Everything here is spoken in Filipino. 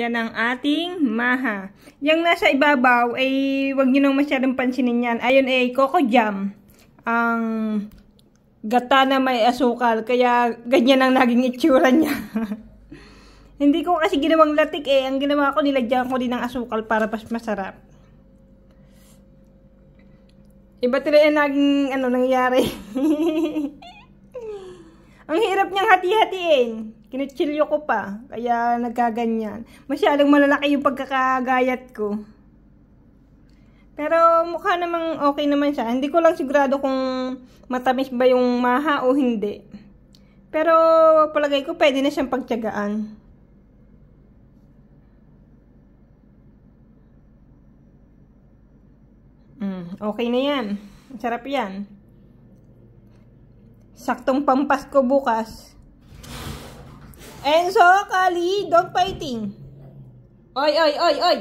Yan ang ating maha. Yung nasa ibabaw ay wag nyo nang masyadong pansinin yan. Ayun ay coco jam. Ang gata na may asukal. Kaya ganyan ang naging itsura niya. Hindi ko kasi ginawang latik eh. Ang ginawa ko, nilagyan ko din ng asukal para mas masarap. Iba tuloy ang naging nangyari. Ang hirap niyang hati-hatiin. Kinutsilyo ko pa. Kaya nagkaganyan. Masyadong malalaki yung pagkakagayat ko. Pero mukha namang okay naman siya. Hindi ko lang sigurado kung matamis ba yung maha o hindi. Pero palagay ko pwede na siyang pagtiyagaan. Okay na yan. Sarap yan. Saktong pampasko bukas. Enzo, Kali, dog fighting. Oy, oy, oy, oy.